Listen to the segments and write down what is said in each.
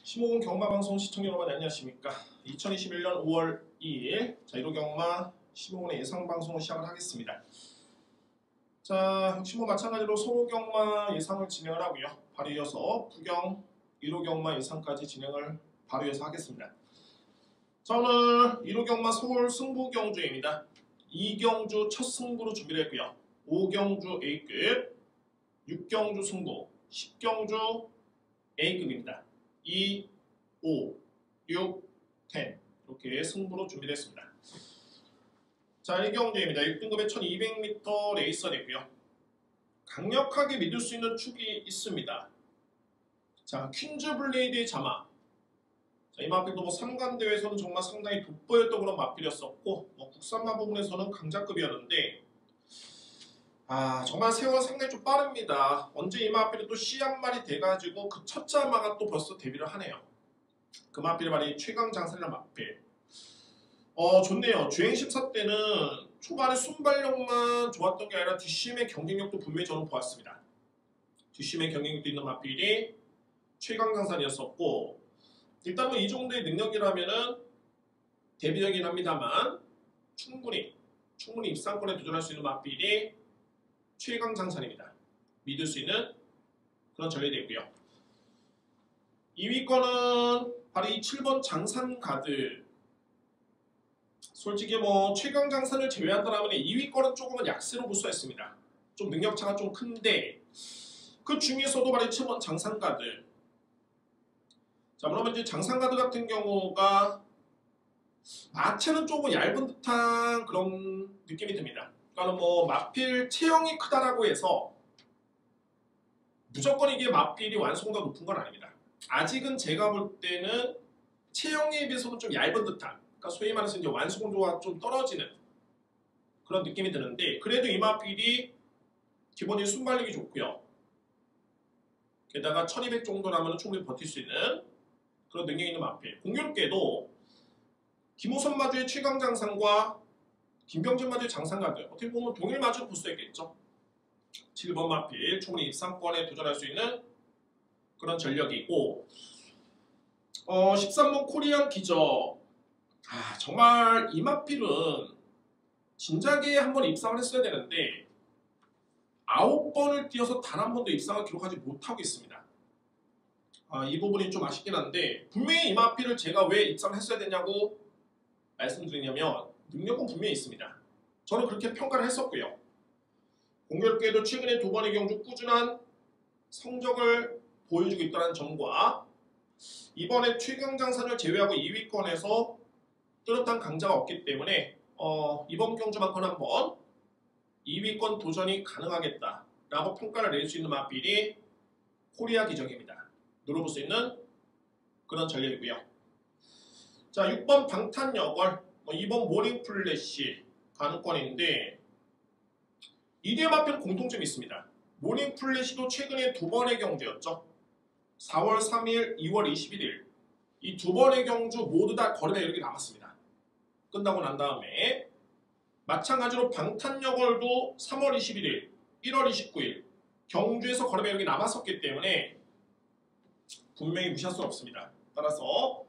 심오은 경마방송 시청자 여러분 안녕하십니까. 2021년 5월 2일 자 1호 경마 심오은의 예상방송을 시작을 하겠습니다. 자 역시 마찬가지로 소호 경마 예상을 진행을 하고요. 바로 이어서 부경 1호 경마 예상까지 진행을 바로 이어서 하겠습니다. 자 오늘 1호 경마 서울 승부 경주입니다. 2경주 첫 승부로 준비를 했고요. 5경주 A급, 6경주 승부, 10경주 A급입니다. 2, 5, 6, 10 이렇게 승부로 준비됐습니다. 자 1경주입니다. 6등급의 1200m 레이서 되고요. 강력하게 믿을 수 있는 축이 있습니다. 자 퀸즈 블레이드의 자마. 자, 이 마필도 3관 대회에서는 정말 상당히 돋보였던 그런 마필이었었고 국산마 부분에서는 강자급이었는데 정말 세월은 상당히 좀 빠릅니다. 언제 이 마필이 또 씨 한 마리 돼가지고 그 첫 자마가 또 벌써 데뷔를 하네요. 그 마필이 바로 이 최강장산이라는 마필. 좋네요. 주행 심사 때는 초반에 순발력만 좋았던 게 아니라 뒷심의 경쟁력도 분명히 저는 보았습니다. 뒷심의 경쟁력도 있는 마필이 최강장산이었었고 일단 뭐 이 정도의 능력이라면은 데뷔적이긴 합니다만 충분히 입상권에 도전할 수 있는 마필이 최강장산입니다. 믿을 수 있는 그런 전략이 되고요. 2위권은 바로 이 7번 장산가드. 솔직히 뭐 최강장산을 제외한다면 2위권은 조금은 약세로 볼 수가 있습니다. 좀 능력차가 좀 큰데 그 중에서도 바로 이 7번 장산가드. 자 그러면 이제 장산가드 같은 경우가 마체는 조금 얇은 듯한 그런 느낌이 듭니다. 그러니까 뭐 마필 체형이 크다라고 해서 무조건 이게 마필이 완성도가 높은 건 아닙니다. 아직은 제가 볼 때는 체형에 비해서는 좀 얇은 듯한, 그러니까 소위 말해서 이제 완성도가 좀 떨어지는 그런 느낌이 드는데 그래도 이 마필이 기본적인 순발력이 좋고요. 게다가 1200 정도라면 충분히 버틸 수 있는 그런 능력이 있는 마필. 공교롭게도 김호선 마주의 최강장산과 김병진 마주의 장산가드 어떻게 보면 동일 마주를 볼 수 있겠죠. 7번 마필 충분히 입상권에 도전할 수 있는 그런 전력이 있고 13번 코리안 기적. 정말 이 마필은 진작에 한번 입상을 했어야 되는데 9번을 뛰어서 단 한 번도 입상을 기록하지 못하고 있습니다. 이 부분이 좀 아쉽긴 한데 분명히 이 마필을 제가 왜 입상을 했어야 되냐고 말씀드리냐면 능력은 분명히 있습니다. 저는 그렇게 평가를 했었고요. 공교롭게도 최근에 2번의 경주 꾸준한 성적을 보여주고 있다는 점과 이번에 최강장산을 제외하고 2위권에서 뚜렷한 강자가 없기 때문에 이번 경주만큼 한번 2위권 도전이 가능하겠다라고 평가를 낼 수 있는 마필이 코리아 기적입니다. 노려볼 수 있는 그런 전략이고요. 자 6번 방탄여걸 2번 모닝 플래시 가능권인데 이 대 마필은 공통점이 있습니다. 모닝 플래시도 최근에 2번의 경주였죠. 4월 3일, 2월 21일 이 2번의 경주 모두 다 거리가 이렇게 남았습니다. 끝나고 난 다음에 마찬가지로 방탄여걸도 3월 21일, 1월 29일 경주에서 거리가 이렇게 남았었기 때문에 분명히 무시할 수는 없습니다. 따라서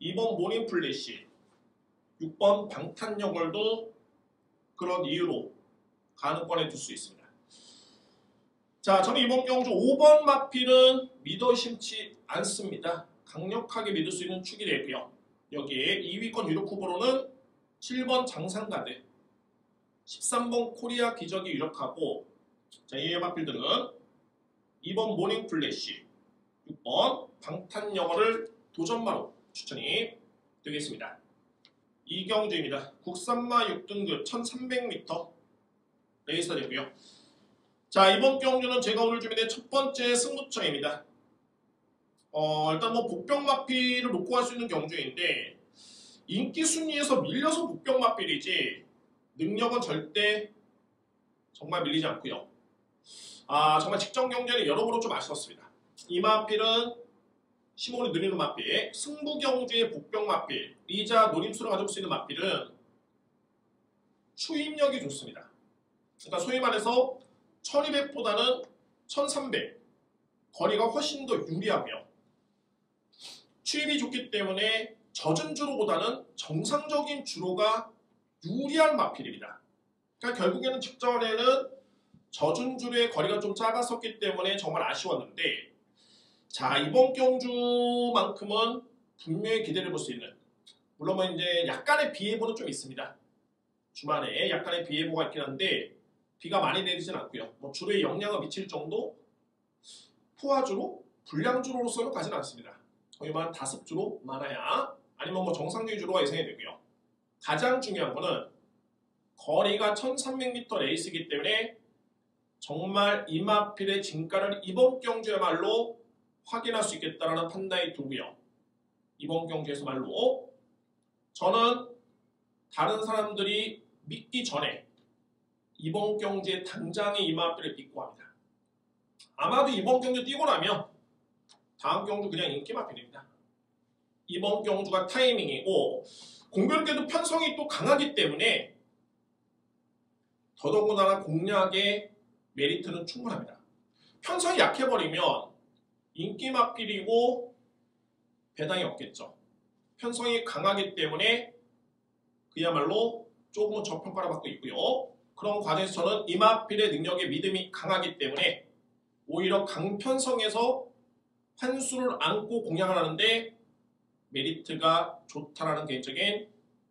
2번 모닝 플래시, 6번 방탄여걸도 그런 이유로 가능권에 둘 수 있습니다. 자, 저는 이번 경주 5번 마필은 믿어 심지 않습니다. 강력하게 믿을 수 있는 축이 되고요. 여기에 2위권 유력 후보로는 7번 장산가드, 13번 코리아 기적이 유력하고 자, 이 마필들은 2번 모닝 플래시, 6번 방탄여걸을 도전마로 추천이 되겠습니다. 이경주입니다. 국산마 6등급 1300m 레이서 되고요. 자 이번 경주는 제가 오늘 준비된 첫 번째 승부처입니다. 일단 뭐 복병마필을 놓고 갈 수 있는 경주인데 인기 순위에서 밀려서 복병마필이지 능력은 절대 정말 밀리지 않고요. 정말 직전 경주에는 여러모로 좀 아쉬웠습니다. 이 마필은 심오를 누리는 마필, 승부 경주의 복병마필, 리자 노림수를 가져올 수 있는 마필은 추임력이 좋습니다. 그러니까 소위 말해서 1200보다는 1300 거리가 훨씬 더 유리하고요. 추입이 좋기 때문에 젖은 주로보다는 정상적인 주로가 유리한 마필입니다. 그러니까 결국에는 직전에는 젖은 주로의 거리가 좀 작았었기 때문에 정말 아쉬웠는데, 자, 이번 경주만큼은 분명히 기대를 볼 수 있는, 물론 뭐 이제 약간의 비 예보는 좀 있습니다. 주말에 약간의 비 예보가 있긴 한데 비가 많이 내리진 않고요. 뭐 주로에 영향을 미칠 정도, 포화주로, 불량주로로서는 가진 않습니다. 거의 한 5주로 많아야, 아니면 뭐 정상적인 주로가 예상이 되고요. 가장 중요한 거는 거리가 1300m 레이스이기 때문에 정말 이마필의 진가를 이번 경주야말로 확인할 수 있겠다라는 판단이 들고요. 이번 경주에서말로 저는 다른 사람들이 믿기 전에 이번 경주에 당장의 이마필을 믿고 합니다. 아마도 이번 경주 뛰고 나면 다음 경주 그냥 인기마필입니다. 이번 경주가 타이밍이고, 공교롭게도 편성이 또 강하기 때문에 더더군다나 공략의 메리트는 충분합니다. 편성이 약해버리면 인기마필이고 배당이 없겠죠. 편성이 강하기 때문에 그야말로 조금은 저평가를 받고 있고요. 그런 과정에서 저는 이마필의 능력에 믿음이 강하기 때문에 오히려 강편성에서 환수를 안고 공략을 하는데 메리트가 좋다라는 개인적인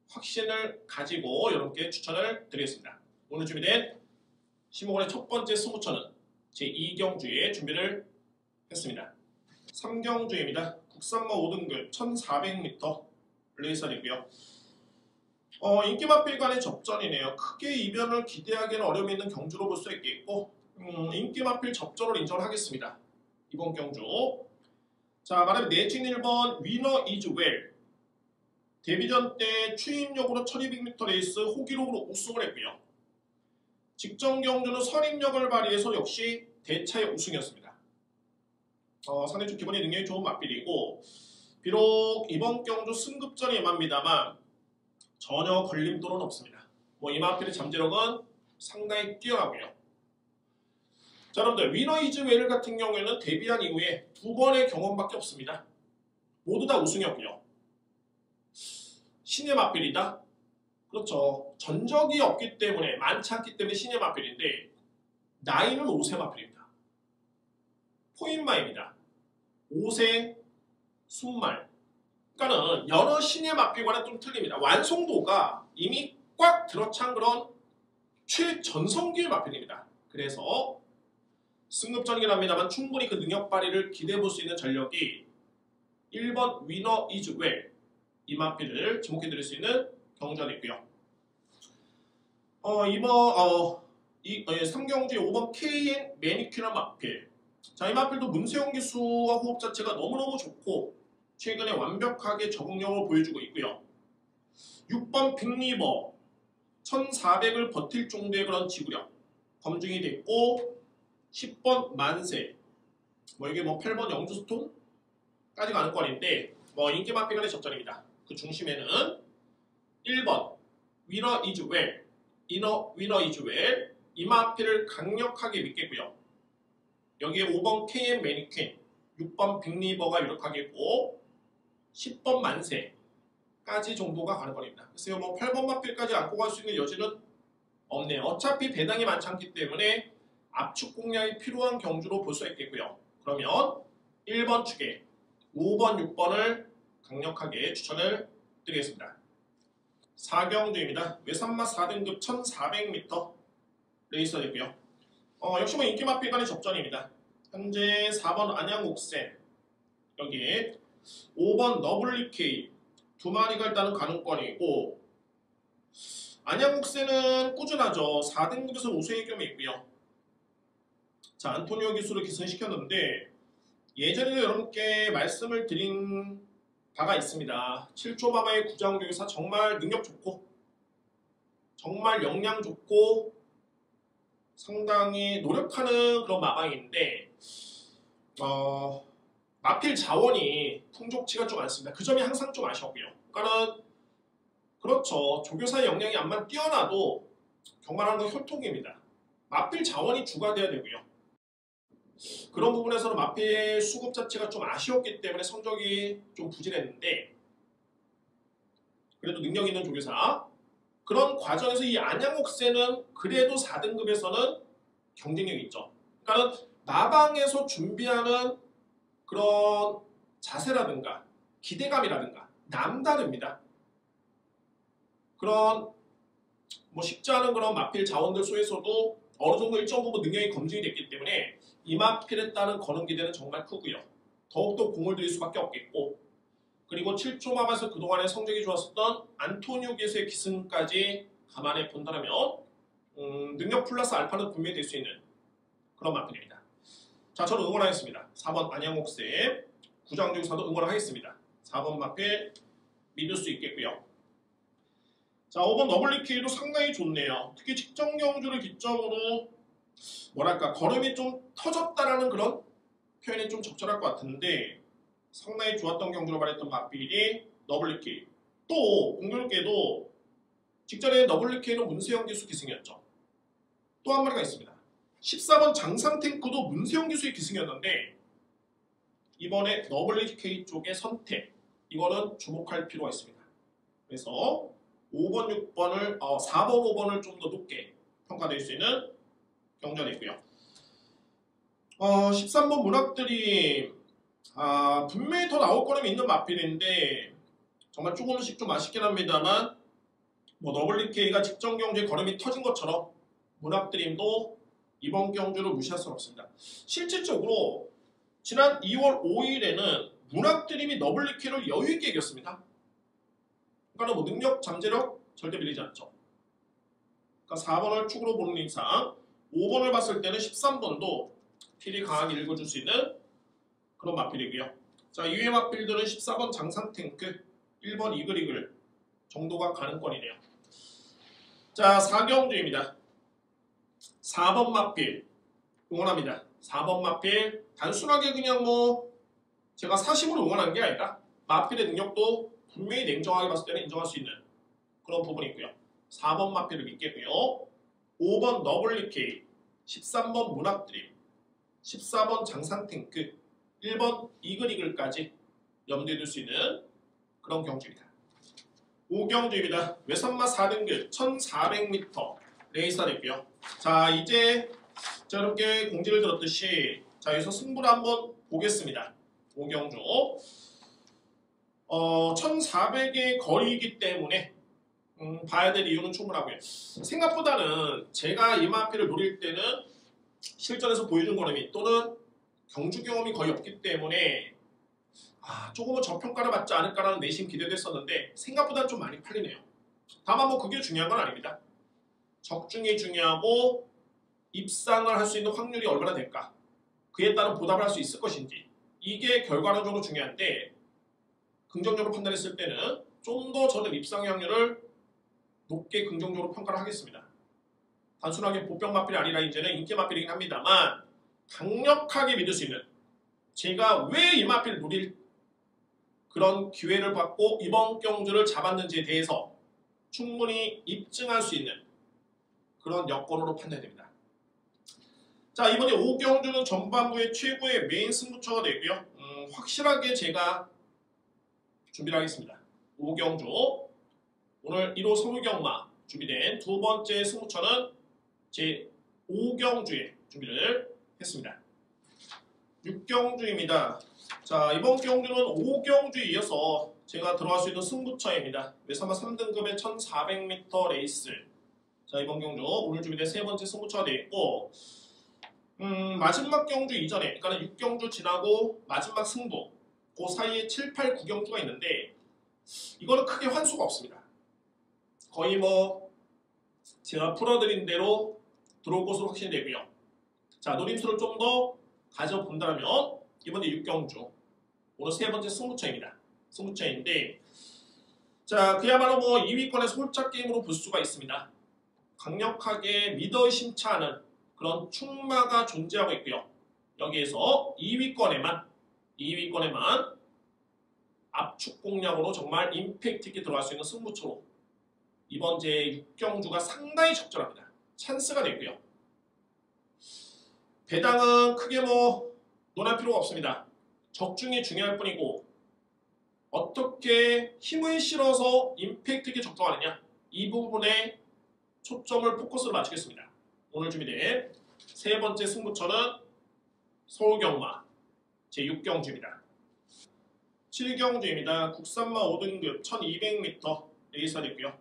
확신을 가지고 여러분께 추천을 드리겠습니다. 오늘 준비된 15월의 첫 번째 승부처는 제2경주에 준비를 했습니다. 3경주입니다. 국산마 5등급 1400m 레이서이고요. 인기마필 간의 접전이네요. 크게 이변을 기대하기에는 어려움이 있는 경주로 볼 수 있겠고, 인기마필 접전을 인정하겠습니다. 이번 경주. 자, 말하면 내진 1번 위너 이즈 웰. 데뷔전 때 추임력으로 1200m 레이스 호기록으로 우승을 했고요. 직전 경주는 선임력을 발휘해서 역시 대차의 우승이었습니다. 상당히 좀 기본이 능력이 좋은 마필이고, 비록 이번 경주 승급전이 임합니다만 전혀 걸림돌은 없습니다. 이 마필의 잠재력은 상당히 뛰어나고요. 자, 여러분들 위너 이즈 웰 같은 경우에는 데뷔한 이후에 2번의 경험밖에 없습니다. 모두 다 우승이었고요. 신의 마필이다? 그렇죠. 전적이 없기 때문에, 많지 않기 때문에 신의 마필인데 나이는 5세 마필입니다. 포인마입니다. 5세 순말. 그러니까는 여러 신의 마필과는 좀 틀립니다. 완성도가 이미 꽉 들어찬 그런 최전성기의 마필입니다. 그래서 승급전이긴 합니다만 충분히 그 능력 발휘를 기대해 볼 수 있는 전력이 1번 위너 이즈 웰, 이 마필을 지목해 드릴 수 있는 경전이고요. 3경주의 5번 KN 매니큐너 마필. 자, 이 마필도 문세영 기수와 호흡 자체가 너무너무 좋고 최근에 완벽하게 적응력을 보여주고 있고요. 6번 빅리버 1400을 버틸 정도의 그런 지구력 검증이 됐고, 10번 만세, 이게 8번 영주스톤까지 가는 건인데 인기 마필 간의 접전입니다. 그 중심에는 1번 위너 이즈 웰, 위너 이즈 웰, 이 마필을 강력하게 믿겠고요. 여기에 5번 KM 매니퀸, 6번 빅리버가 유력하겠고 10번 만세까지 정도가 가는 거입니다. 그래서 8번 마필까지 안고 갈 수 있는 여지는 없네요. 어차피 배당이 많지 않기 때문에 압축 공략이 필요한 경주로 볼 수 있겠고요. 그러면 1번 축에 5번, 6번을 강력하게 추천을 드리겠습니다. 4경주입니다. 외산마 4등급 1400m 레이서이고요. 역시 인기 마필 간의 접전입니다. 현재 4번 안양옥센, 여기에 5번 너블리케이 두 마리가 일단은 가능권이고, 안양옥센은 꾸준하죠. 4등급에서 우승의 경험이 있고요. 자, 안토니오 기수를 기승시켰는데 예전에도 여러분께 말씀을 드린 바가 있습니다. 7조 마마의 구자홍교사 정말 능력 좋고 정말 역량 좋고 상당히 노력하는 그런 마방인데 마필 자원이 풍족치가 좀 않습니다. 그 점이 항상 좀 아쉬웠고요. 그러니까는 그렇죠. 조교사의 역량이 암만 뛰어나도 경만하는 건 혈통입니다. 마필 자원이 주가 돼야 되고요. 그런 부분에서는 마필 수급 자체가 좀 아쉬웠기 때문에 성적이 좀 부진했는데 그래도 능력 있는 조교사 그런 과정에서 이 안양옥세는 그래도 4등급에서는 경쟁력이 있죠. 그러니까 마방에서 준비하는 그런 자세라든가 기대감이라든가 남다릅니다. 그런 뭐 쉽지 않은 그런 마필 자원들 속에서도 어느 정도 일정 부분 능력이 검증이 됐기 때문에 이 마필에 따른 거는 기대는 정말 크고요. 더욱더 공을 들일 수밖에 없겠고 그리고 7조 마방에서 그동안에 성적이 좋았었던 안토니오 게스의 기승까지 감안해 본다면 능력 플러스 알파는 분명히 될 수 있는 그런 마필입니다. 자, 저는 응원하겠습니다. 4번 안양옥세 구장조교사도 응원하겠습니다. 4번 마필 믿을 수 있겠고요. 자, 5번 너블리케이도 상당히 좋네요. 특히 직전 경주를 기점으로 뭐랄까 걸음이 좀 터졌다라는 그런 표현이 좀 적절할 것 같은데 상당히 좋았던 경주로 말했던 마필이 너블리케이. 또 공교롭게도 직전에 너블리케이는 문세영 기수 기승이었죠. 또 한 마리가 있습니다. 14번 장상탱크도 문세영 기수의 기승이었는데 이번에 너블리케이 쪽의 선택 이거는 주목할 필요가 있습니다. 그래서 5번, 6번을 4번, 5번을 좀 더 높게 평가될 수 있는 경주가 있고요. 13번 문학들이 분명히 더 나올 거는 있는 마필인데 정말 조금씩 좀 아쉽긴 합니다만 뭐 너블리케이가 직전 경주에 걸음이 터진 것처럼 문학드림도 이번 경주를 무시할 수는 없습니다. 실질적으로 지난 2월 5일에는 문학드림이 너블리케이를 여유있게 이겼습니다. 그러니까 뭐 능력, 잠재력 절대 밀리지 않죠. 그러니까 4번을 축으로 보는 이상 5번을 봤을 때는 13번도 필이 강하게 읽어줄 수 있는 그런 마필이고요. 자, 이외의 마필들은 14번 장상탱크, 1번 이글이글 정도가 가능권이네요. 자, 4경주입니다. 4번 마필 응원합니다. 4번 마필 단순하게 그냥 뭐 제가 사심으로 응원한 게 아니라 마필의 능력도 분명히 냉정하게 봤을 때는 인정할 수 있는 그런 부분이 있고요. 4번 마필을 믿겠고요. 5번 너블리케이, 13번 문학드림, 14번 장상탱크, 1번 이글이글까지 염두에 둘 수 있는 그런 경주입니다. 5경주입니다. 외선마 4등급 1400m 레이스가 됐고요. 자, 이제 제가 이렇게 공지를 들었듯이 자, 여기서 승부를 한번 보겠습니다. 5경주 1400의 거리이기 때문에 봐야 될 이유는 충분하고요. 생각보다는 제가 이 마필을 노릴 때는 실전에서 보여준 걸음이 또는 경주 경험이 거의 없기 때문에 조금은 저평가를 받지 않을까라는 내심 기대도 했었는데 생각보다는 좀 많이 팔리네요. 다만 뭐 그게 중요한 건 아닙니다. 적중이 중요하고 입상을 할 수 있는 확률이 얼마나 될까 그에 따른 보답을 할 수 있을 것인지 이게 결과론적으로 중요한데 긍정적으로 판단했을 때는 좀 더 저는 입상의 확률을 높게 긍정적으로 평가를 하겠습니다. 단순하게 보병 마필이 아니라 이제는 인기 마필이긴 합니다만 강력하게 믿을 수 있는 제가 왜 이 마필을 노릴 그런 기회를 받고 이번 경주를 잡았는지에 대해서 충분히 입증할 수 있는 그런 여건으로 판단됩니다. 자, 이번에 5경주는 전반부의 최고의 메인 승부처가 되고요. 확실하게 제가 준비를 하겠습니다. 5경주 오늘 1호 서울경마 준비된 두 번째 승부처는 제 5경주에 준비를 했습니다. 6경주입니다. 자, 이번 경주는 5경주에 이어서 제가 들어갈 수 있는 승부처입니다. 외선마 3등급의 1400m 레이스. 자, 이번 경주 오늘 준비된 세 번째 승부처가 되어 있고 마지막 경주 이전에 그러니까 6경주 지나고 마지막 승부 그 사이에 7, 8, 9경주가 있는데 이거는 크게 환수가 없습니다. 거의 뭐 제가 풀어드린 대로 들어올 것으로 확신되고요. 자, 노림수를 좀 더 가져본다면 이번에 6경주 오늘 세 번째 승부처입니다. 승부처인데 자, 그야말로 뭐 2위권에서 홀짝 게임으로 볼 수가 있습니다. 강력하게 믿어 심차하는 그런 충마가 존재하고 있고요. 여기에서 2위권에만 압축 공략으로 정말 임팩트 있게 들어갈 수 있는 승부처로 이번 제 6경주가 상당히 적절합니다. 찬스가 됐고요. 배당은 크게 뭐 논할 필요가 없습니다. 적중이 중요할 뿐이고 어떻게 힘을 실어서 임팩트 있게 적중하느냐 이 부분에 초점을 포커스를 맞추겠습니다. 오늘 준비된 세 번째 승부처는 서울경마 제6경주입니다. 7경주입니다. 국산마 5등급 1200m 레이스가 됐고요.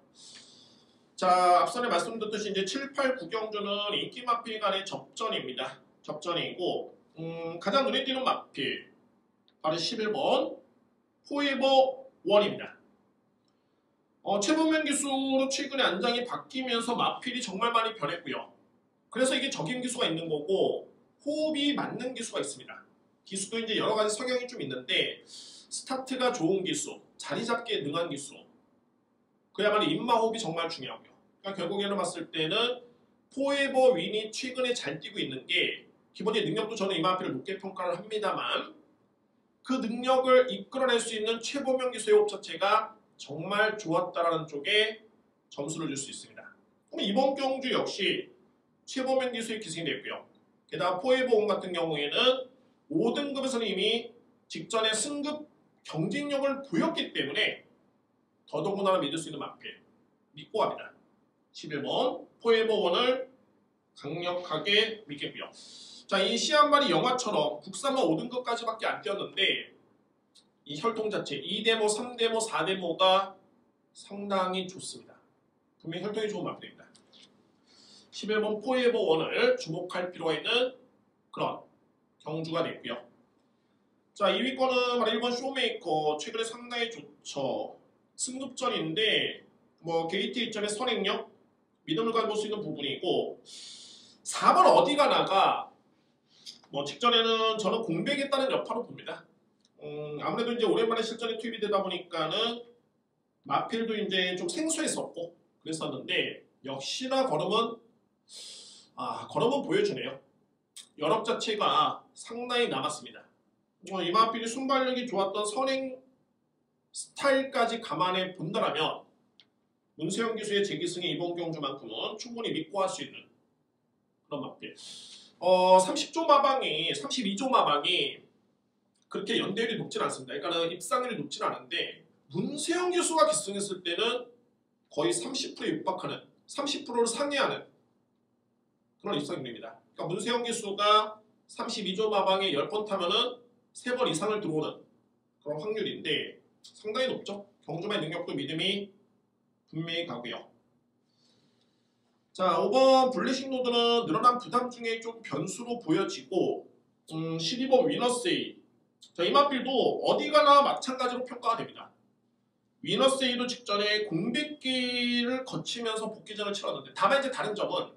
자, 앞선에 말씀드렸듯이 이제 7, 8, 9경주는 인기 마필 간의 접전입니다. 접전이고 가장 눈에 띄는 마필 바로 11번 포에버 원입니다. 최범현 기수로 최근에 안장이 바뀌면서 마필이 정말 많이 변했고요. 그래서 이게 적임 기수가 있는 거고 호흡이 맞는 기수가 있습니다. 기수도 이제 여러 가지 성향이 좀 있는데 스타트가 좋은 기수, 자리 잡기에 능한 기수, 그야말로 입마 호흡이 정말 중요하고요. 그러니까 결국에는 봤을 때는 포에버 윈이 최근에 잘 뛰고 있는 게 기본적인 능력도 저는 이 마필을 높게 평가를 합니다만 그 능력을 이끌어낼 수 있는 최범현 기수의 호흡 자체가 정말 좋았다라는 쪽에 점수를 줄 수 있습니다. 그럼 이번 경주 역시 최범현 기수의 기승이 됐고요. 게다가 포에버 온 같은 경우에는 5등급에서는 이미 직전에 승급 경쟁력을 보였기 때문에 더더군다나 믿을 수 있는 마필 믿고 갑니다. 11번 포에버 원을 강력하게 믿겠고요. 자, 이 시한말이 영화처럼 국산마 5등급까지밖에 안 뛰었는데 이 혈통 자체 2데모, 3데모, 4데모가 상당히 좋습니다. 분명히 혈통이 좋은 마필입니다. 11번 포에버 원을 주목할 필요가 있는 그런 경주가 됐고요. 자, 2위권은 바로 1번 쇼메이커 최근에 상당히 좋죠. 승급전인데 뭐 게이트 2점의 선행력 믿음을 가볼 수 있는 부분이고 4번 어디 가나가 뭐 직전에는 저는 공백했다는 여파로 봅니다. 아무래도 이제 오랜만에 실전에 투입이 되다 보니까는 마필도 이제 좀 생소했었고 그랬었는데 역시나 걸음은 보여주네요. 여력 자체가 상당히 남았습니다. 이 마필이 순발력이 좋았던 선행 스타일까지 감안해 본다라면 문세영 기수의 재기승의 이번 경주만큼은 충분히 믿고 할 수 있는 그런 마필. 30조 마방이 32조 마방이 그렇게 연대율이 높진 않습니다. 그러니까 입상률이 높진 않은데 문세영 기수가 기승했을 때는 거의 30%에 육박하는 30%를 상회하는 그런 입상률입니다. 그러니까 문세영 기수가 32조 마방에 10번 타면은 3번 이상을 들어오는 그런 확률인데 상당히 높죠. 경주마의 능력도 믿음이 분명히 가고요. 자, 5번 블레싱 노드는 늘어난 부담 중에 좀 변수로 보여지고 12번 위너세이 자, 이 마필도 어디 가나 마찬가지로 평가가 됩니다. 위너세이도 직전에 공백기를 거치면서 복귀전을 치렀는데 다만 이제 다른 점은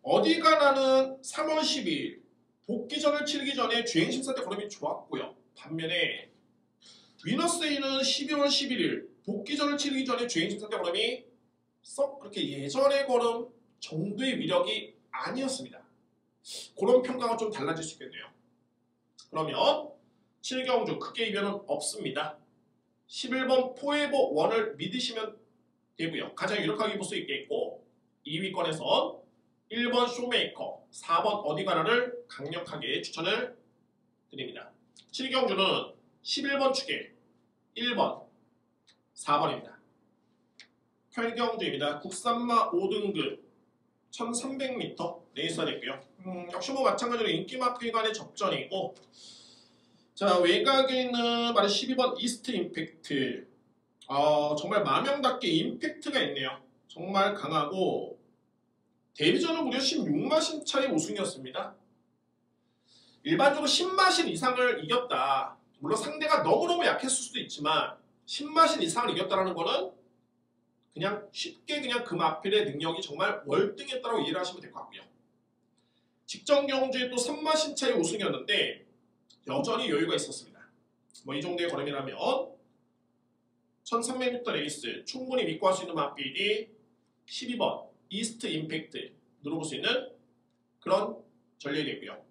어디 가나는 3월 10일 복귀전을 치르기 전에 주행심사 때 걸음이 좋았고요. 반면에 위너세이는 12월 11일 복귀전을 치르기 전에 주행심사 때 걸음이 썩 그렇게 예전의 걸음 정도의 위력이 아니었습니다. 그런 평가가 좀 달라질 수 있겠네요. 그러면 7경주 크게 이변은 없습니다. 11번 포에버 원을 믿으시면 되고요. 가장 유력하게 볼 수 있겠고 2위권에서 1번 쇼메이커, 4번 어디 가나를 강력하게 추천을 드립니다. 7경주는 11번 축에 1번, 4번입니다. 8경주입니다. 국산마 5등급 1300m 레이스가 됐고요. 역시 뭐 마찬가지로 인기 마필 간의 접전이고 자, 외곽에 있는 바로 12번 이스트 임팩트 정말 마명답게 임팩트가 있네요. 정말 강하고 데뷔전은 무려 16마신 차의 우승이었습니다. 일반적으로 10마신 이상을 이겼다. 물론 상대가 너무너무 약했을 수도 있지만 10마신 이상을 이겼다는 거는 그냥 쉽게 그냥 그 마필의 능력이 정말 월등했다고 이해를 하시면 될 것 같고요. 직전 경주에 또 3마신 차의 우승이었는데 여전히 여유가 있었습니다. 뭐 이 정도의 걸음이라면 1300m 레이스 충분히 믿고 할 수 있는 마필이 12번 이스트 임팩트 누려볼 수 있는 그런 전략이고요.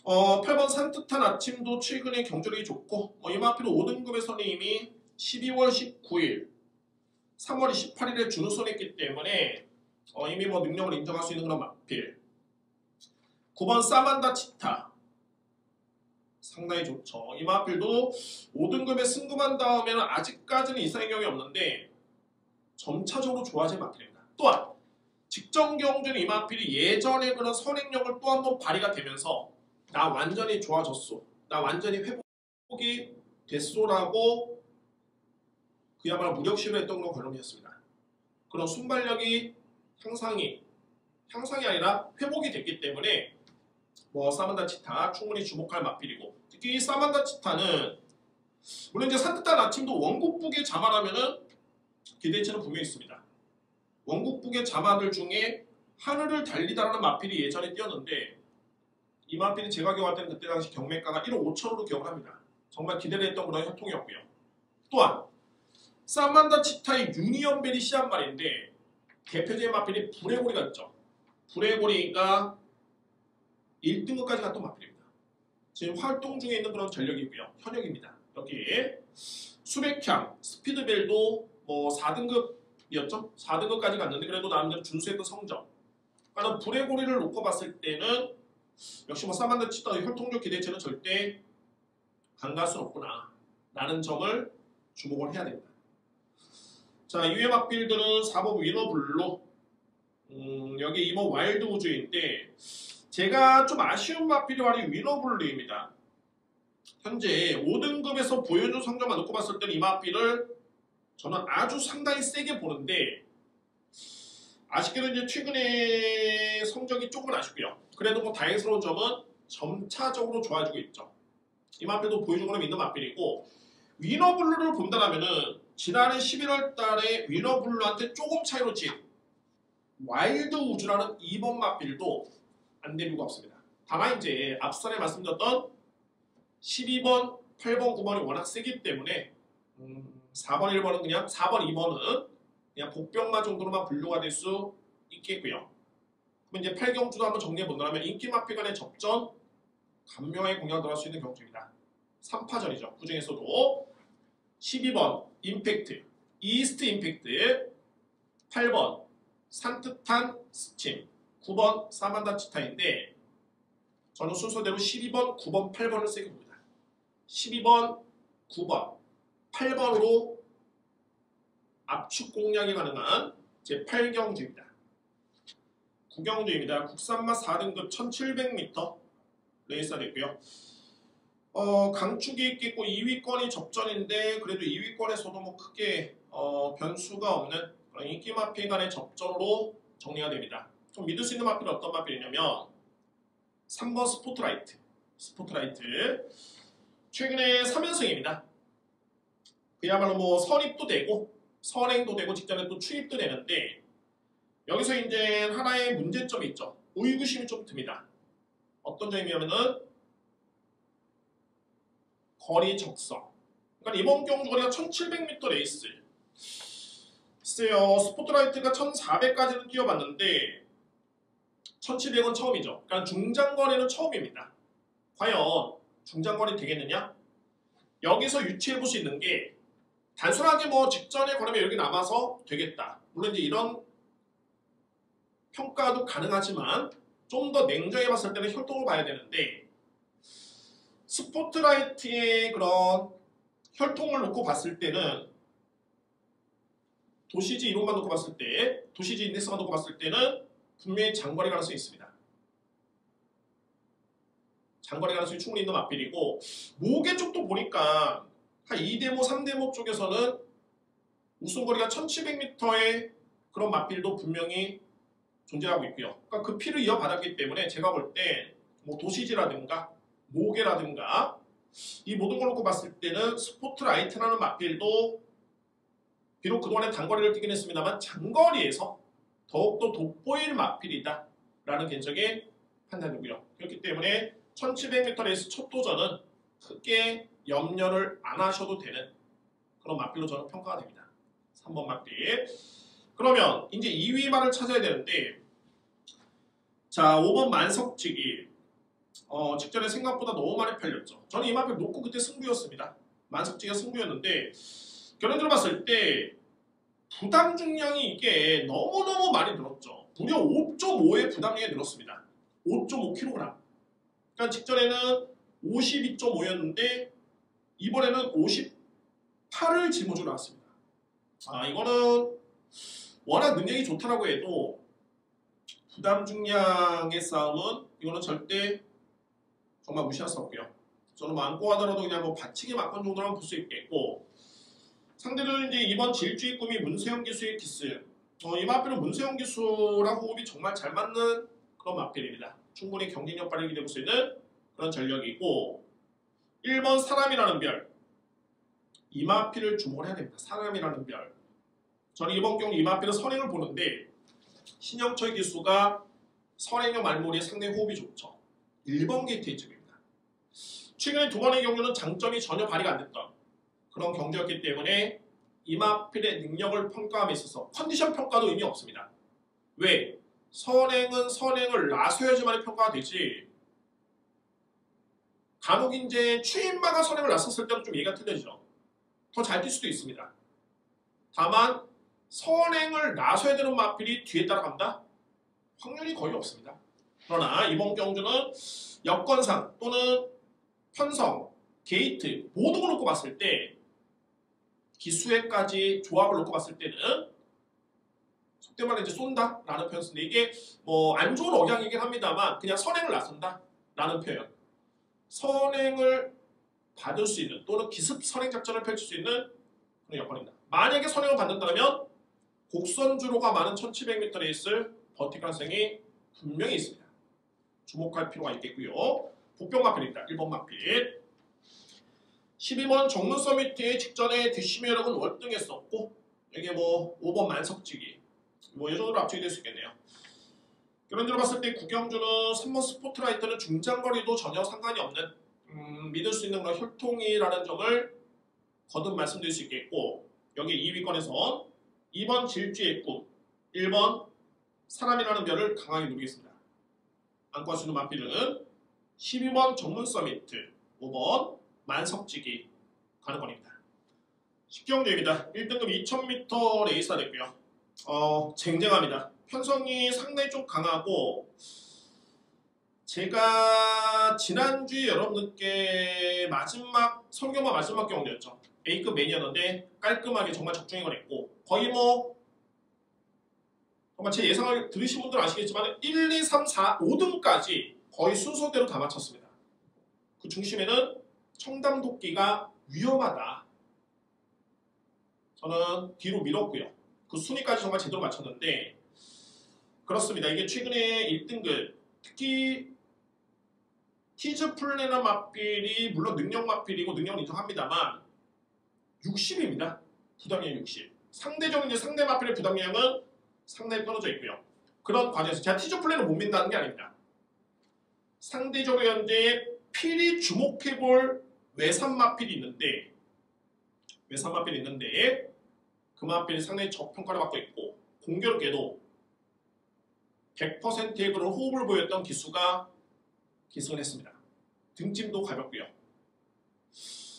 8번 산뜻한 아침도 최근에 경주력이 좋고 이 마필은 5등급에서는 이미 12월 19일 3월 28일에 준우승했기 때문에 이미 뭐 능력을 인정할 수 있는 그런 마필. 9번 사만다 치타 상당히 좋죠. 이마필도 5등급에 승급한 다음에는 아직까지는 이상의 경험이 없는데 점차적으로 좋아진 마필입니다. 또한 직전 경주는 이마필이 예전의 그런 선행력을 또 한 번 발휘가 되면서 나 완전히 좋아졌소, 나 완전히 회복이 됐소라고 그야말로 무력시를 했던 그런 걸음이었습니다. 그런 순발력이 향상이 아니라 회복이 됐기 때문에 뭐 사만다 치타 충분히 주목할 마필이고, 특히 이 사만다 치타는 물론 이제 산뜻한 아침도 원국북의 자마라면은 기대치는 분명히 있습니다. 원국북의 자마들 중에 하늘을 달리다라는 마필이 예전에 뛰었는데 이 마필은 제가 기억할 때는 그때 당시 경매가가 1억 5천으로 기억을 합니다. 정말 기대를 했던 그런 혈통이었고요. 또한 사만다 치타의 유니언벨이 시한 말인데 대표적인 마필이 불의고리가 있죠. 불의고리가 1등급까지 갔던 마필입니다. 지금 활동 중에 있는 그런 전력이고요. 현역입니다. 여기에 수백향, 스피드벨도 뭐 4등급이었죠? 4등급까지 갔는데 그래도 나름대로 준수했던 성적. 그러니까 불의고리를 놓고 봤을 때는 역시 뭐 사만다 치타의 혈통적 기대치는 절대 간과할 수 없구나 라는 점을 주목을 해야 됩니다. 자, 이외 마필들은 4번 위너블루, 여기 2번 와일드 우주인데 제가 좀 아쉬운 마필이 바로 위너블루입니다. 현재 5등급에서 보여준 성적만 놓고 봤을 때는 이 마필을 저는 아주 상당히 세게 보는데 아쉽게도 이제 최근에 성적이 조금은 아쉽고요. 그래도 뭐 다행스러운 점은 점차적으로 좋아지고 있죠. 이 마필도 보여주고는 있는 마필이고, 위너블루를 본다라면은 지난해 11월 달에 위너블루한테 조금 차이로 진 와일드 우주라는 2번 마필도 안 될 이유가 없습니다. 다만 이제 앞선에 말씀드렸던 12번, 8번, 9번이 워낙 세기 때문에 4번, 1번은 그냥 4번, 2번은 그냥 복병마 정도로만 분류가 될 수 있겠고요. 그럼 이제 8경주도 한번 정리해 본다면 인기 마필 간의 접전 감명하게 공략을 들어갈 수 있는 경주입니다. 3파전이죠. 그 중에서도 12번 임팩트, 이스트 임팩트, 8번 산뜻한 스팀, 9번 사만다 치타인데 저는 순서대로 12번, 9번, 8번을 세게 봅니다. 12번, 9번, 8번으로 압축 공략이 가능한 제 8경주입니다. 9경주입니다. 국산맛 4등급 1700m 레이스가 됐고요. 강축이 있겠고 2위권이 접전인데 그래도 2위권에서도 뭐 크게 변수가 없는 인기 마필 간의 접전으로 정리가 됩니다. 좀 믿을 수 있는 마필은 어떤 마필이냐면 3번 스포트라이트. 최근에 3연승입니다. 그야말로 뭐 선입도 되고 선행도 되고 직전에 또 추입도 되는데 여기서 이제 하나의 문제점이 있죠. 의구심이 좀 듭니다. 어떤 점이냐면은 거리 적성. 그러니까 이번 경주 거리가 1700m 레이스. 글쎄요, 스포트라이트가 1400까지는 뛰어봤는데 1700은 처음이죠. 그러니까 중장거리는 처음입니다. 과연 중장거리 되겠느냐? 여기서 유추해볼 수 있는 게 단순하게 뭐 직전에 걸으면 여기 남아서 되겠다. 물론 이제 이런 평가도 가능하지만 좀 더 냉정히 봤을 때는 혈통을 봐야 되는데 스포트라이트의 그런 혈통을 놓고 봤을 때는 도시지 이론만 놓고 봤을 때, 도시지 인덱스만 놓고 봤을 때는 분명히 장거리 가능성이 있습니다. 장거리 가능성이 충분히 있는 마필이고 모계 쪽도 보니까 한 2대모, 3대모 쪽에서는 우승거리가 1700m의 그런 마필도 분명히 존재하고 있고요. 그러니까 그 피를 이어받았기 때문에 제가 볼 때 뭐 도시지라든가 모계라든가 이 모든 걸 놓고 봤을 때는 스포트라이트라는 마필도 비록 그동안에 단거리를 뛰긴 했습니다만 장거리에서 더욱더 돋보일 마필이다 라는 개인적인 판단이고요. 그렇기 때문에 1700m 레이스 첫 도전은 크게 염려를 안 하셔도 되는 그런 마필로 저는 평가가 됩니다. 3번 마필. 그러면 이제 2위만을 찾아야 되는데 자 5번 만석지기 직전에 생각보다 너무 많이 팔렸죠. 저는 이 마필 놓고 그때 승부였습니다. 만석지기가 승부였는데 결론적으로 봤을 때 부담 중량이 이게 너무너무 많이 늘었죠. 무려 5.5의 부담량이 늘었습니다. 5.5kg. 그러니까 직전에는 52.5였는데 이번에는 58을 짊어지고 나왔습니다. 이거는 워낙 능력이 좋다라고 해도 부담 중량의 싸움은 이거는 절대 정말 무시할 수 없고요. 저는 많고 하더라도 그냥 뭐 받치기 막건 정도라면 볼 수 있겠고, 상대는 이제 이번 질주의 꿈이 문세영 기수의 기스. 이 마필은 문세영 기수랑 호흡이 정말 잘 맞는 그런 마필입니다. 충분히 경쟁력 발휘가 될 수 있는 그런 전력이고, 1번 사람이라는 별. 이 마필을 주목을 해야 됩니다. 사람이라는 별. 저는 이번 경기 이 마필은 선행을 보는데 신영철 기수가 선행형 말머리에 상당히 호흡이 좋죠. 1번 게이트의 쪽입니다. 최근에 두 번의 경기는 장점이 전혀 발휘가 안 됐던 그런 경기였기 때문에 이마필의 능력을 평가함에 있어서 컨디션 평가도 의미 없습니다. 왜? 선행은 선행을 나서야지만 평가가 되지, 간혹 이제 추임마가 선행을 나섰을 때는 좀 얘기가 틀려지죠. 더 잘 뛸 수도 있습니다. 다만 선행을 나서야 되는 마필이 뒤에 따라간다? 확률이 거의 없습니다. 그러나 이번 경주는 여건상 또는 편성, 게이트 모든 걸 놓고 봤을 때, 기수회까지 조합을 놓고 봤을 때는 속된 말로 이제 쏜다라는 표현 쓰는데, 이게 뭐 안 좋은 억양이긴 합니다만 그냥 선행을 나선다라는 표현. 선행을 받을 수 있는 또는 기습 선행 작전을 펼칠 수 있는 그런 여건입니다. 만약에 선행을 받는다면 곡선주로가 많은 1700m 레이스 버틸 가능성이 분명히 있습니다. 주목할 필요가 있겠고요. 복병 마필입니다. 1번 마필. 12번 정문 서미트의 직전에 뒷심여력은 월등했었고, 이게 뭐 5번 만석지기 뭐 이 정도로 압축이 될 수 있겠네요. 그런 데로 봤을 때 구경주는 3번 스포트라이트는 중장거리도 전혀 상관이 없는 믿을 수 있는 그런 혈통이라는 점을 거듭 말씀드릴 수 있겠고, 여기 2위권에서 2번 질주의 꿈, 1번 사람이라는 별을 강하게 누리겠습니다. 안고 할 수 있는 마필은 12번 정문 서미트, 5번 만석지기 가능권입니다. 식경주입니다. 1등급 2000m 레이스가 됐고요. 쟁쟁합니다. 편성이 상당히 좀 강하고, 제가 지난주에 여러분들께 마지막 설경마 마지막 경기였죠. A급 매니아인데 깔끔하게 정말 적중행을 했고, 거의 뭐 정말 제 예상을 들으신 분들 아시겠지만 1, 2, 3, 4, 5등까지 거의 순서대로 다 맞췄습니다. 그 중심에는 청담도끼가 위험하다. 저는 뒤로 밀었고요. 그 순위까지 정말 제대로 맞췄는데, 그렇습니다. 이게 최근에 1등급, 특히 티즈 플래너 마필이 물론 능력 마필이고 능력을 인정합니다만 60입니다. 부담량 60. 상대적인 이제 상대 마필의 부담량은 상당히 떨어져 있고요. 그런 과정에서 제가 티즈 플래너 못 민다는 게 아닙니다. 상대적으로 현재 필히 주목해볼 외산 마필이 있는데, 그 마필이 상당히 저평가를 받고 있고, 공교롭게도 100%의 그런 호흡을 보였던 기수가 기승을 했습니다. 등짐도 가볍고요.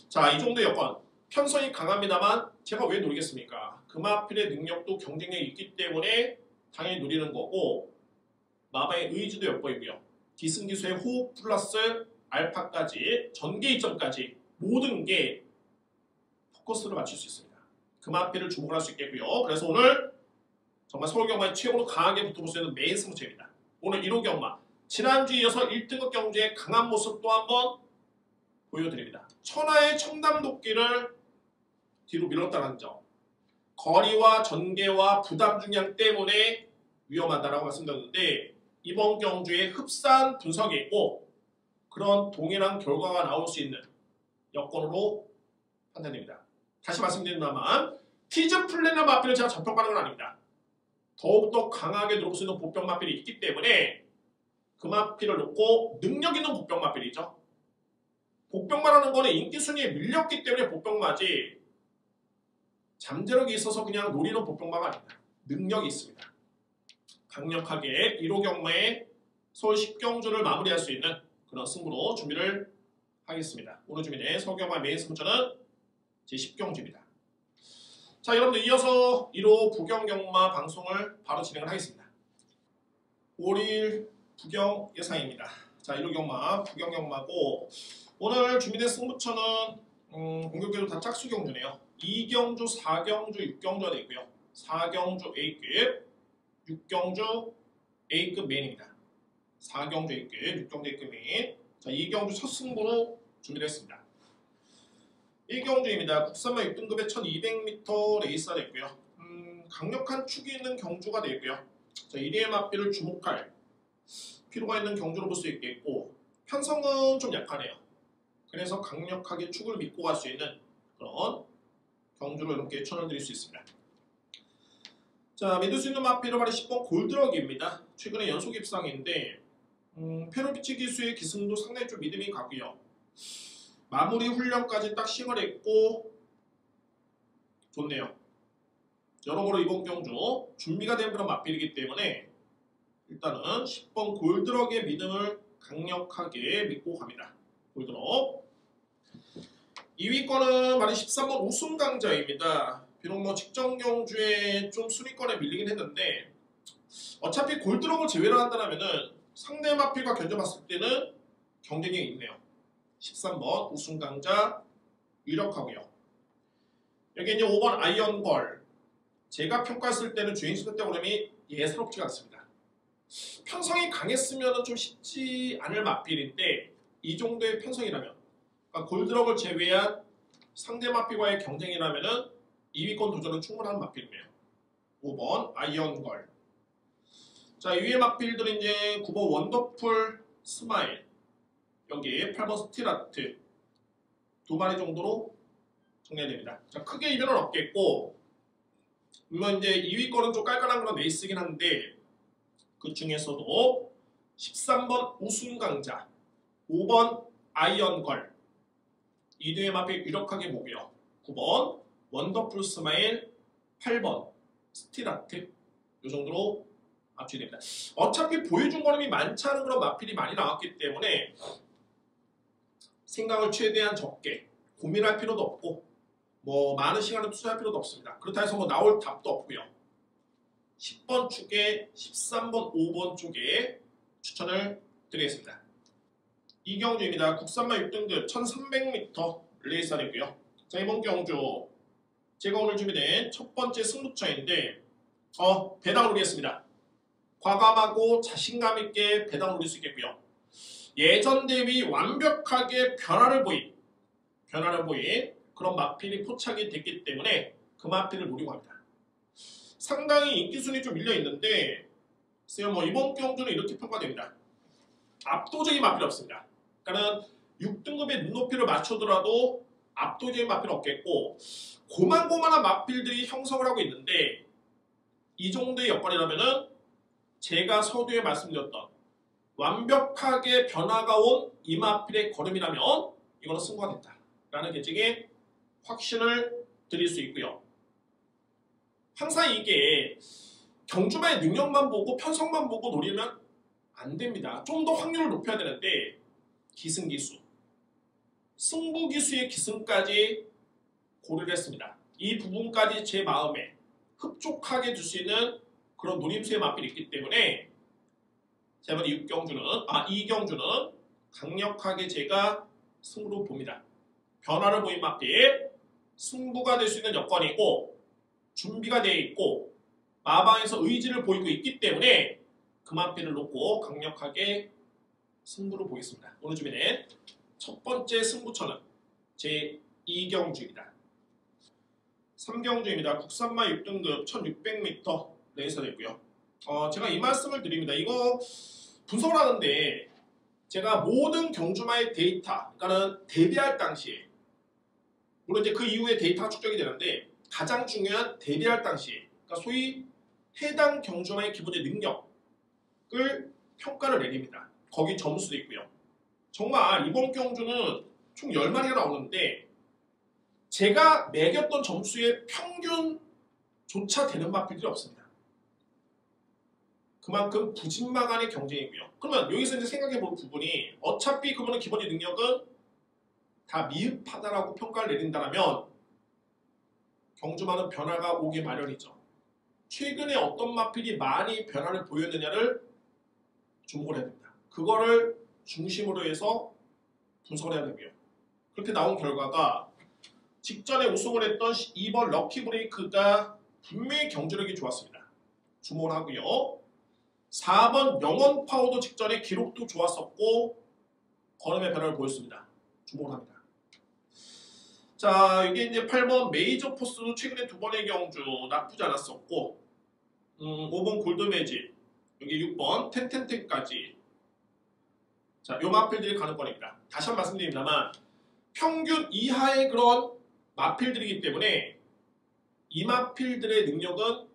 자, 이 정도 여건. 편성이 강합니다만 제가 왜 노리겠습니까? 그 마필의 능력도 경쟁력이 있기 때문에 당연히 노리는 거고, 마바의 의지도 엿보이고요. 기승기수의 호흡 플러스 알파까지 전개 이점까지 모든 게 포커스를 맞출 수 있습니다. 그 마필을 주목을 할 수 있겠고요. 그래서 오늘 정말 서울경마에 최고로 강하게 붙어볼 수 있는 메인 승부처입니다. 오늘 1호 경마, 지난주에 이어서 1등급 경주의 강한 모습 또 한번 보여드립니다. 천하의 청담도끼를 뒤로 밀었다는 점, 거리와 전개와 부담 중량 때문에 위험하다라고 말씀드렸는데, 이번 경주에 흡사한 분석이 있고 그런 동일한 결과가 나올 수 있는 여건으로 판단됩니다. 다시 말씀드린다만 티즈 플래너 마필을 제가 저평가하는 건 아닙니다. 더욱더 강하게 들어올 수 있는 보병 마필이 있기 때문에 그 마필을 놓고 능력 있는 보병 마필이죠. 복병마라는 거는 인기 순위에 밀렸기 때문에 복병마지, 잠재력이 있어서 그냥 노리는 복병마가 아닙니다. 능력이 있습니다. 강력하게 1호 경마에 서울 10경주를 마무리할 수 있는 그런 승부로 준비를 하겠습니다. 오늘 준비된 서울경마 메인 승부처는 제10경주입니다. 자, 여러분들 이어서 1호 부경경마 방송을 바로 진행을 하겠습니다. 5일 부경 예상입니다. 자, 1호 경마, 부경 경마고 오늘 준비된 승부처는 공격계로 다 짝수 경주네요. 2경주, 4경주, 6경주가 되어 있고요. 4경주 A급, 6경주 A급 메인입니다. 4경주 A급, 6경주 A급 메인. 자, 2경주 첫 승부로 준비를 했습니다. 1경주입니다. 국산마 6등급의 1200m 레이스가 됐고요. 강력한 축이 있는 경주가 되고요. 자, 1위의 맛비를 주목할 필요가 있는 경주로 볼 수 있겠고 편성은 좀 약하네요. 그래서 강력하게 축을 믿고 갈 수 있는 그런 경주로 이렇게 추천을 드릴 수 있습니다. 자, 믿을 수 있는 맛비로 말이 10번 골드럭입니다. 최근에 연속 입상인데 페로비치 기수의 기승도 상당히 좀 믿음이 가고요. 마무리 훈련까지 딱 시행했고 좋네요. 여러모로 이번 경주 준비가 된 그런 맛비이기 때문에 일단은 10번 골드럭의 믿음을 강력하게 믿고 갑니다. 골드럭 2위권은 말이 13번 우승강자입니다. 비록 뭐 직전 경주에 좀 순위권에 밀리긴 했는데 어차피 골드럭을 제외를 한다면은 상대 마필과 견뎌봤을 때는 경쟁력이 있네요. 13번 우승강자 유력하고요. 여기 이제 5번 아이언걸 제가 평가했을 때는 주행시도 때 오름이 예사롭지가 않습니다. 편성이 강했으면 좀 쉽지 않을 마필인데 이 정도의 편성이라면 그러니까 골드럭을 제외한 상대 마필과의 경쟁이라면 2위권 도전은 충분한 마필이네요. 5번 아이언걸. 자, 2위의 마필들은 이제 9번 원더풀 스마일, 여기 8번 스틸아트 두 마리 정도로 정리됩니다. 자, 크게 이변은 없겠고 물론 이제 2위권은 좀 깔끔한 그런 레이스긴 한데 그 중에서도 13번 우승강자, 5번 아이언걸, 2등의 마필 유력하게 보고요. 9번 원더풀 스마일, 8번 스틸아트 이 정도로 압축됩니다. 어차피 보여준 걸음이 많지 않은 그런 마필이 많이 나왔기 때문에 생각을 최대한 적게 고민할 필요도 없고 뭐 많은 시간을 투자할 필요도 없습니다. 그렇다 해서 뭐 나올 답도 없고요. 10번 축에 13번, 5번 쪽에 추천을 드리겠습니다. 이경주입니다. 국산마 6등급 1300m 레이스가 됐고요. 자, 이번 경주 제가 오늘 준비된 첫 번째 승부처인데 배당을 노리겠습니다. 과감하고 자신감 있게 배당을 노릴 수 있겠고요. 예전 대비 완벽하게 변화를 보인 그런 마필이 포착이 됐기 때문에 그 마필을 노리고 합니다. 상당히 인기순위 좀 밀려있는데 뭐 이번 경주는 이렇게 평가됩니다. 압도적인 마필이 없습니다. 그러니까 6등급의 눈높이를 맞추더라도 압도적인 마필은 없겠고 고만고만한 마필들이 형성을 하고 있는데 이 정도의 여건이라면은 제가 서두에 말씀드렸던 완벽하게 변화가 온 이 마필의 걸음이라면 이거는 승부가 됐다 라는 계획에 확신을 드릴 수 있고요. 항상 이게 경주마의 능력만 보고 편성만 보고 노리면 안 됩니다. 좀 더 확률을 높여야 되는데 기승기수, 승부기수의 기승까지 고려를 했습니다. 이 부분까지 제 마음에 흡족하게 줄 수 있는 그런 노림수의 마필이 있기 때문에 제가 이 경주는 강력하게 제가 승부로 봅니다. 변화를 보인 마필, 승부가 될 수 있는 여건이고 준비가 되어 있고 마방에서 의지를 보이고 있기 때문에 그 마필을 놓고 강력하게 승부를 보겠습니다. 오늘 준비된 첫 번째 승부처는 제 2경주입니다. 3경주입니다. 국산마 6등급 1600m 레이스가 됐고요. 제가 이 말씀을 드립니다. 이거 분석을 하는데 제가 모든 경주마의 데이터, 그러니까는 대비할 당시에 물론 이제 그 이후에 데이터가 축적이 되는데 가장 중요한 대비할 당시에 그러니까 소위 해당 경주마의 기본적 능력을 평가를 내립니다. 거기 점수도 있고요. 정말 이번 경주는 총 10마리가 나오는데 제가 매겼던 점수의 평균조차 되는 마필들이 없습니다. 그만큼 부진마간의 경쟁이고요. 그러면 여기서 이제 생각해 볼 부분이 어차피 그분의 기본의 능력은 다 미흡하다라고 평가를 내린다면 경주마는 변화가 오기 마련이죠. 최근에 어떤 마필이 많이 변화를 보였느냐를 주목을 해야 됩니다. 그거를 중심으로 해서 분석을 해야 되고요. 그렇게 나온 결과가 직전에 우승을 했던 2번 럭키 브레이크가 분명히 경주력이 좋았습니다. 주목을 하고요. 4번 영원 파워도 직전에 기록도 좋았었고 걸음의 변화를 보였습니다. 주목을 합니다. 자, 이게 이제 8번 메이저 포스도 최근에 2번의 경주 나쁘지 않았었고 5번 골드매직, 여기 6번 텐텐텐까지 자, 요 마필들이 가는 거니까 다시 한번 말씀드립니다만 평균 이하의 그런 마필들이기 때문에 이 마필들의 능력은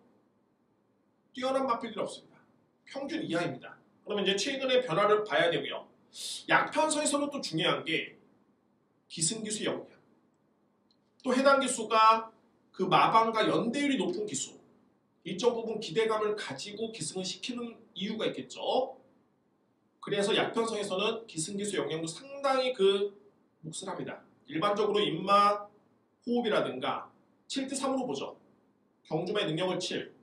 뛰어난 마필들이 없습니다. 평균 이하입니다. 그러면 이제 최근의 변화를 봐야 되고요. 약편성에서는 또 중요한 게 기승기수 영역. 또 해당 기수가 그 마방과 연대율이 높은 기수. 일정 부분 기대감을 가지고 기승을 시키는 이유가 있겠죠. 그래서 약편성에서는 기승기수 영향도 상당히 그 몫을 합니다. 일반적으로 인마 호흡이라든가 7대3으로 보죠. 경주마의 능력을 7,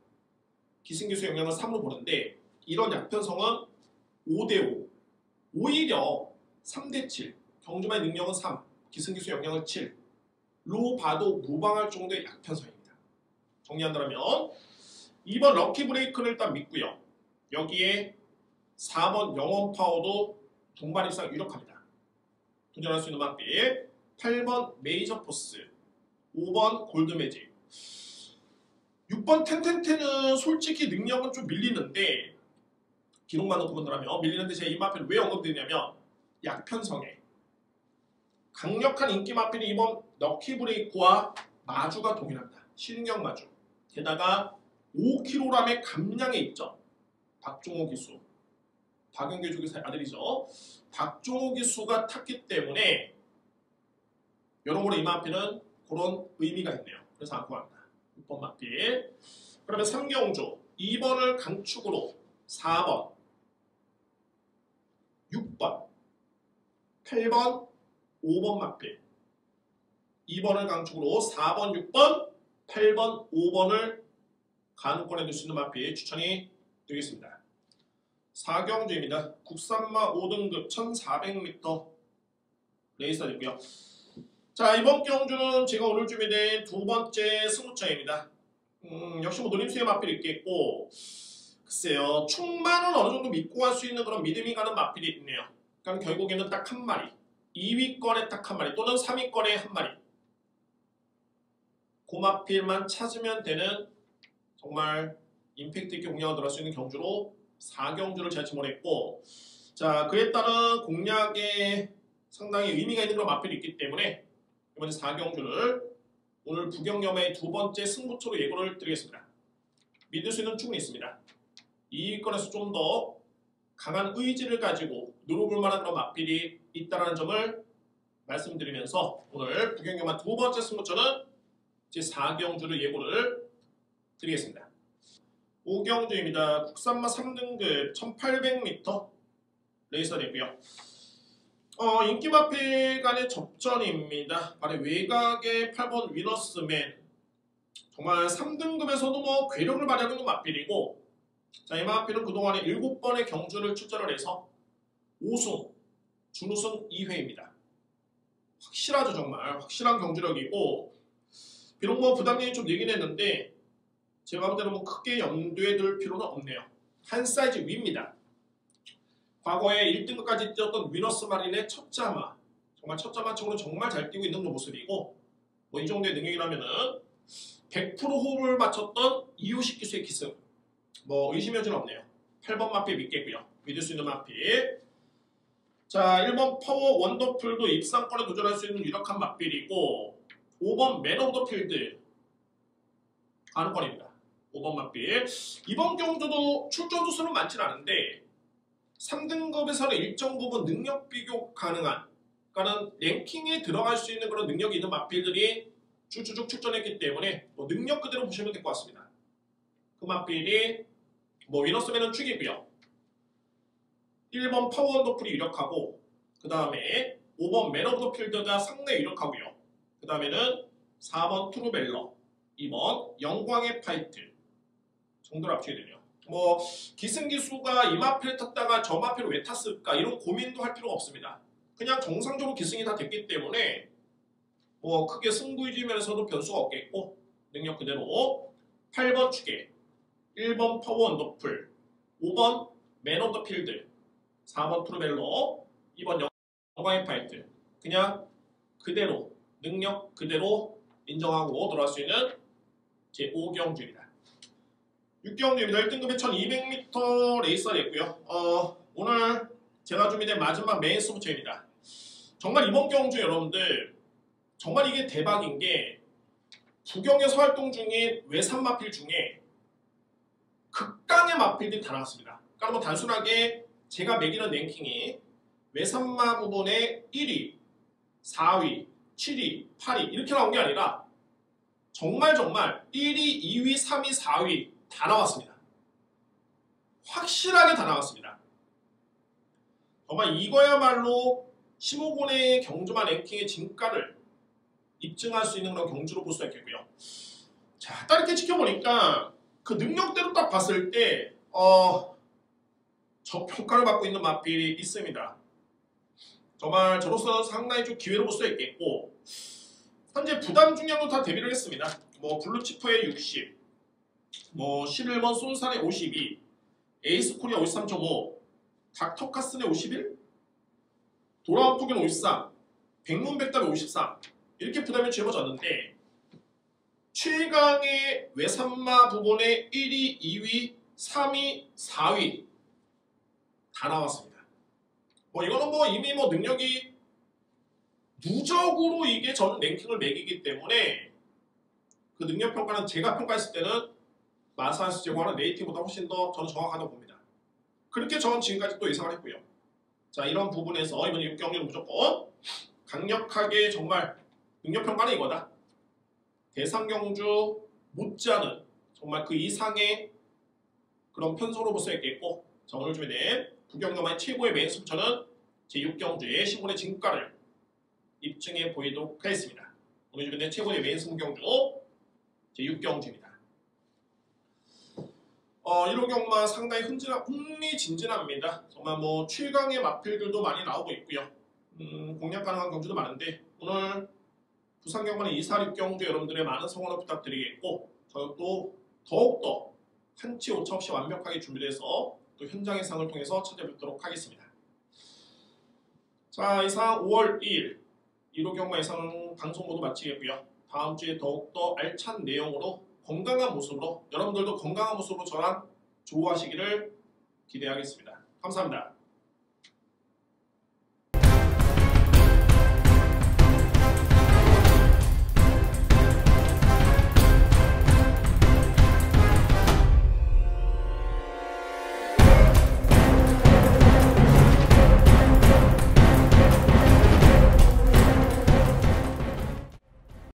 기승기수 영향을 3으로 보는데 이런 약편성은 5대5, 오히려 3대7, 경주마의 능력은 3, 기승기수 영향을 7로 봐도 무방할 정도의 약편성입니다. 정리한다면 2번 럭키 브레이크를 일단 믿고요. 여기에 4번 영원 파워도 동반 입상 유력합니다. 도전할 수 있는 마필 8번 메이저 포스, 5번 골드매직, 6번 텐텐텐은 솔직히 능력은 좀 밀리는데 기록만 놓고 본다면 밀리는데 제가 이 마필을 왜 언급드리냐면 약편성에 강력한 인기 마필이 이번 럭키 브레이크와 마주가 동일합니다. 신경 마주. 게다가 5kg의 감량에 있죠. 박종호 기수. 박영규 주기사의 아들이죠. 박종호 기수가 탔기 때문에 여러모로 이 마필은 그런 의미가 있네요. 그래서 안고 갑니다. 6번 마필. 그러면 3경주 2번을 강축으로 4번, 6번, 8번, 5번 마필. 2번을 강축으로 4번, 6번, 8번, 5번을 가능권에 둘 수 있는 마필 추천이 되겠습니다. 4경주입니다. 국산마 5등급 1400m 레이서이고요. 자, 이번 경주는 제가 오늘 준비된 두 번째 승부차입니다. 역시 뭐 노림수의 마필이 있겠고 글쎄요. 충만은 어느 정도 믿고 갈 수 있는 그런 믿음이 가는 마필이 있네요. 그러니까 결국에는 딱 한 마리, 2위권에 딱 한 마리 또는 3위권에 한 마리 그 마필만 찾으면 되는 정말 임팩트 있게 공략을 들어갈 수 있는 경주로 4경주를 제가 지원했고 자, 그에 따른 공략에 상당히 의미가 있는 그런 마필이 있기 때문에 이번에 4경주를 오늘 부경염의 두 번째 승부처로 예고를 드리겠습니다. 믿을 수 있는 충분히 있습니다. 2위권에서 좀 더 강한 의지를 가지고 누려볼 만한 그런 마필이 있다는 점을 말씀드리면서 오늘 부경염의 두 번째 승부처는 제 4경주를 예고를 드리겠습니다. 5경주입니다. 국산마 3등급 1800m 레이서이고요. 인기 마필 간의 접전입니다. 바로 외곽의 8번 위너스맨. 정말 3등급에서도 뭐 괴력을 발휘하는 마필이고 자, 이 마필은 그동안에 7번의 경주를 출전을 해서 5승, 준우승 2회입니다. 확실하죠. 정말 확실한 경주력이고 비록 뭐 부담력이 좀 늘긴 했는데 제가 볼 때는 뭐 크게 염두에 둘 필요는 없네요. 한 사이즈 위입니다. 과거에 1등급까지 뛰었던 위너스 마린의 첫 자마, 정말 첫 자마처럼 정말 잘 뛰고 있는 모습이고 뭐 이 정도의 능력이라면은 100% 호흡을 맞췄던 이효식 기수의 기승 뭐 의심의 여지는 없네요. 8번 마필 믿겠고요. 믿을 수 있는 마필. 자, 1번 파워 원더풀도 입상권에 도전할 수 있는 유력한 마필이고 5번 맨 오브 더 필드 가능권입니다. 5번 마필. 이번 경주도 출전 두수는 많지는 않은데 3등급에서는 일정 부분 능력 비교 가능한 그러니까 랭킹에 들어갈 수 있는 그런 능력이 있는 마필들이 쭉쭉쭉 출전했기 때문에 뭐 능력 그대로 보시면 될 것 같습니다. 그 마필이 뭐 위너스맨은 축이고요. 1번 파워 원더풀이 유력하고 그 다음에 5번 맨 오브 더 필드가 상당히 유력하고요. 그 다음에는 4번 트루벨러, 2번 영광의 파이트 정도를 합치게 되네요. 뭐 기승기수가 이마필 탔다가 저마필을 왜 탔을까 이런 고민도 할 필요가 없습니다. 그냥 정상적으로 기승이 다 됐기 때문에 뭐 크게 승부유지 면에서도 변수가 없겠고 능력 그대로 8번 추계 1번 파워 언더풀 5번 맨 오브 더 필드 4번 트루벨러 2번 영광의 파이트 그냥 그대로 능력 그대로 인정하고 들어갈 수 있는 제5경주입니다. 6경주입니다. 1등급에 1200m 레이스가 됐고요. 오늘 제가 준비된 마지막 메인 스포츠입니다. 정말 이번 경주 여러분들 정말 이게 대박인 게 부경에서 활동 중인 외산 마필 중에 극강의 마필들이 다 나왔습니다. 그러니까 뭐 단순하게 제가 매기는 랭킹이 외산마 부분의 1위, 4위, 7위, 8위 이렇게 나온 게 아니라 정말 1위, 2위, 3위, 4위 다 나왔습니다. 확실하게 다 나왔습니다. 정말 이거야말로 15군의 경주마 랭킹의 진가를 입증할 수 있는 그런 경주로 볼 수가 있겠고요. 자, 딱 이렇게 지켜보니까 그 능력대로 딱 봤을 때 저평가를 받고 있는 마필이 있습니다. 정말 저로서는 상당히 좀 기회로 볼 수 있겠고 현재 부담 중량도 다 대비를 했습니다. 뭐 블루치프의 60, 뭐 11번 손산의 52, 에이스 코리아 53.5, 닥터카슨의 51, 돌아온 폭인 53, 백문백답의 53 이렇게 부담이 쥐어졌는데 최강의 외산마 부분의 1위, 2위, 3위, 4위 다 나왔습니다. 뭐 이거는 뭐 이미 뭐 능력이 누적으로 이게 저는 랭킹을 매기기 때문에 그 능력 평가는 제가 평가했을 때는 마사스 제공하는 네이티브보다 훨씬 더 저는 정확하다고 봅니다. 그렇게 저는 지금까지 또 예상을 했고요. 자, 이런 부분에서 이번 6경기는 무조건 강력하게 정말 능력 평가는 이거다. 대상경주 못지않은 정말 그 이상의 그런 편성으로 볼 수 있겠고 자, 오늘 준비된 부경경마의 최고의 메인 스포츠는 제6경주의 15군의 진가를 입증해 보이도록 하겠습니다. 오늘 준비된 최고의 메인 승경주 제6경주입니다. 1호 경마 상당히 흥미진진합니다. 정말 뭐 최강의 마필들도 많이 나오고 있고요. 공략 가능한 경주도 많은데 오늘 부산 경마는 246 경주 여러분들의 많은 성원을 부탁드리겠고 저도 더욱더 한치 오차 없이 완벽하게 준비돼서 또 현장 예상을 통해서 찾아뵙도록 하겠습니다. 자, 이상 5월 2일 1호 경마 예상 방송 모두 마치겠고요. 다음 주에 더욱더 알찬 내용으로 건강한 모습으로 여러분들도 건강한 모습으로 저랑 조우하시기를 기대하겠습니다. 감사합니다.